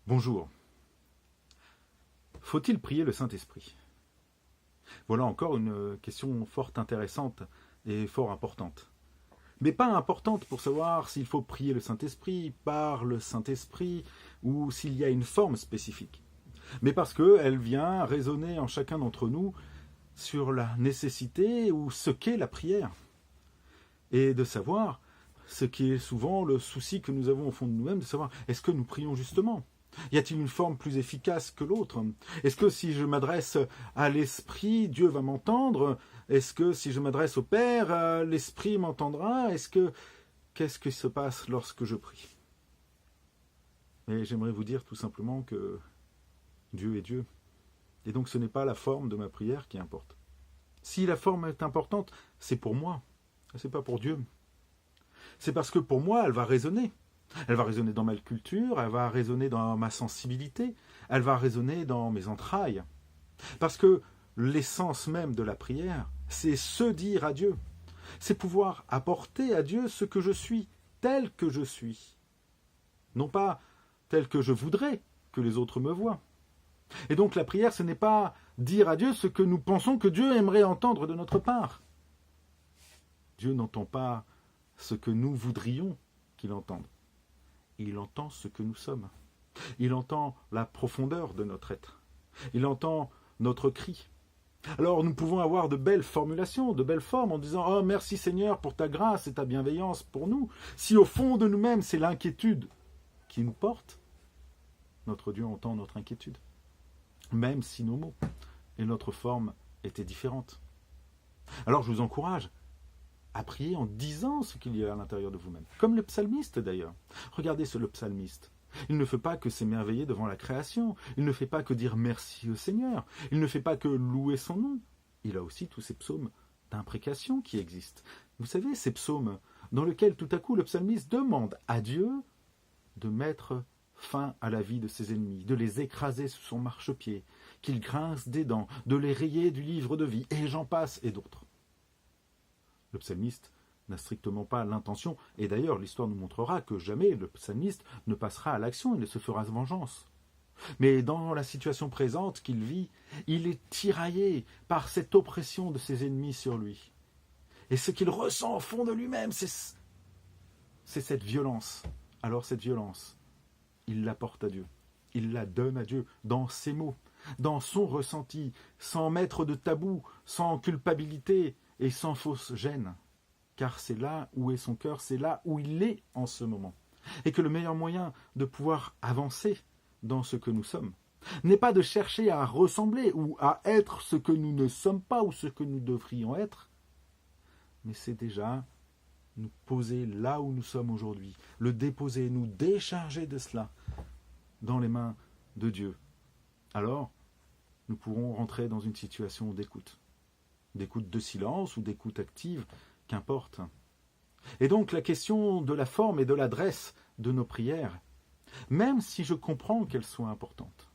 Bonjour. Faut-il prier le Saint-Esprit? Voilà encore une question fort intéressante et fort importante. Mais pas importante pour savoir s'il faut prier le Saint-Esprit, par le Saint-Esprit, ou s'il y a une forme spécifique. Mais parce qu'elle vient résonner en chacun d'entre nous sur la nécessité ou ce qu'est la prière. Et de savoir ce qui est souvent le souci que nous avons au fond de nous-mêmes, de savoir est-ce que nous prions justement ? Y a-t-il une forme plus efficace que l'autre? Est-ce que si je m'adresse à l'Esprit, Dieu va m'entendre? Est-ce que si je m'adresse au Père, l'Esprit m'entendra? Qu'est-ce qui se passe lorsque je prie? Et j'aimerais vous dire tout simplement que Dieu est Dieu. Et donc ce n'est pas la forme de ma prière qui importe. Si la forme est importante, c'est pour moi, c'est pas pour Dieu. C'est parce que pour moi, elle va résonner. Elle va résonner dans ma culture, elle va résonner dans ma sensibilité, elle va résonner dans mes entrailles. Parce que l'essence même de la prière, c'est se dire à Dieu. C'est pouvoir apporter à Dieu ce que je suis, tel que je suis. Non pas tel que je voudrais que les autres me voient. Et donc la prière, ce n'est pas dire à Dieu ce que nous pensons que Dieu aimerait entendre de notre part. Dieu n'entend pas ce que nous voudrions qu'il entende. Il entend ce que nous sommes. Il entend la profondeur de notre être. Il entend notre cri. Alors nous pouvons avoir de belles formulations, de belles formes en disant « Oh, merci Seigneur pour ta grâce et ta bienveillance pour nous ». Si au fond de nous-mêmes, c'est l'inquiétude qui nous porte, notre Dieu entend notre inquiétude. Même si nos mots et notre forme étaient différentes. Alors je vous encourage à prier en disant ce qu'il y a à l'intérieur de vous-même. Comme le psalmiste d'ailleurs. Regardez le psalmiste. Il ne fait pas que s'émerveiller devant la création. Il ne fait pas que dire merci au Seigneur. Il ne fait pas que louer son nom. Il a aussi tous ces psaumes d'imprécation qui existent. Vous savez, ces psaumes dans lesquels tout à coup le psalmiste demande à Dieu de mettre fin à la vie de ses ennemis, de les écraser sous son marchepied, qu'il grince des dents, de les rayer du livre de vie, et j'en passe, et d'autres. Le psalmiste n'a strictement pas l'intention, et d'ailleurs l'histoire nous montrera que jamais le psalmiste ne passera à l'action et ne se fera vengeance. Mais dans la situation présente qu'il vit, il est tiraillé par cette oppression de ses ennemis sur lui. Et ce qu'il ressent au fond de lui-même, c'est cette violence. Alors cette violence, il la porte à Dieu. Il la donne à Dieu dans ses mots, dans son ressenti, sans mettre de tabou, sans culpabilité, et sans fausse gêne, car c'est là où est son cœur, c'est là où il est en ce moment. Et que le meilleur moyen de pouvoir avancer dans ce que nous sommes n'est pas de chercher à ressembler ou à être ce que nous ne sommes pas ou ce que nous devrions être, mais c'est déjà nous poser là où nous sommes aujourd'hui, le déposer, nous décharger de cela dans les mains de Dieu. Alors, nous pourrons rentrer dans une situation d'écoute de silence ou d'écoute active, qu'importe. Et donc la question de la forme et de l'adresse de nos prières, même si je comprends qu'elles soient importantes,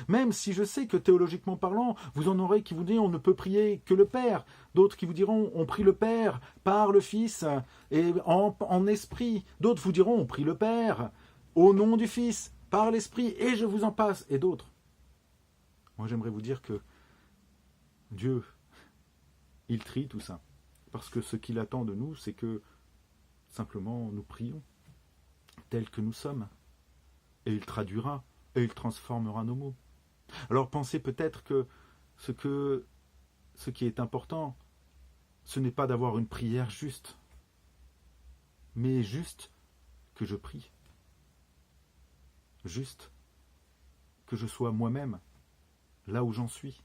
même si je sais que théologiquement parlant, vous en aurez qui vous diront on ne peut prier que le Père, d'autres qui vous diront on prie le Père par le Fils et en esprit, d'autres vous diront on prie le Père au nom du Fils, par l'Esprit, et je vous en passe, et d'autres. Moi j'aimerais vous dire que Dieu, il trie tout ça. Parce que ce qu'il attend de nous, c'est que simplement nous prions tels que nous sommes. Et il traduira, et il transformera nos mots. Alors pensez peut-être que ce qui est important, ce n'est pas d'avoir une prière juste, mais juste que je prie. Juste que je sois moi-même, là où j'en suis.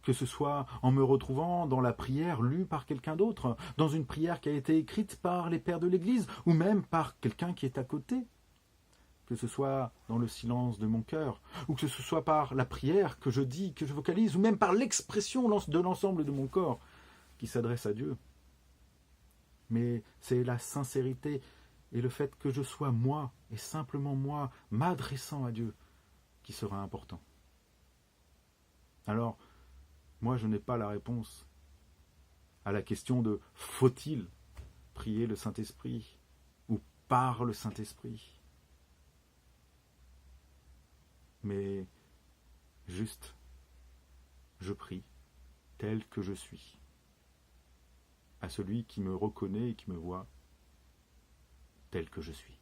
Que ce soit en me retrouvant dans la prière lue par quelqu'un d'autre, dans une prière qui a été écrite par les pères de l'Église, ou même par quelqu'un qui est à côté, que ce soit dans le silence de mon cœur, ou que ce soit par la prière que je dis, que je vocalise, ou même par l'expression de l'ensemble de mon corps qui s'adresse à Dieu. Mais c'est la sincérité et le fait que je sois moi, et simplement moi, m'adressant à Dieu, qui sera important. Alors, moi, je n'ai pas la réponse à la question de « faut-il prier le Saint-Esprit » ou « par le Saint-Esprit ». mais juste, je prie tel que je suis, à celui qui me reconnaît et qui me voit tel que je suis.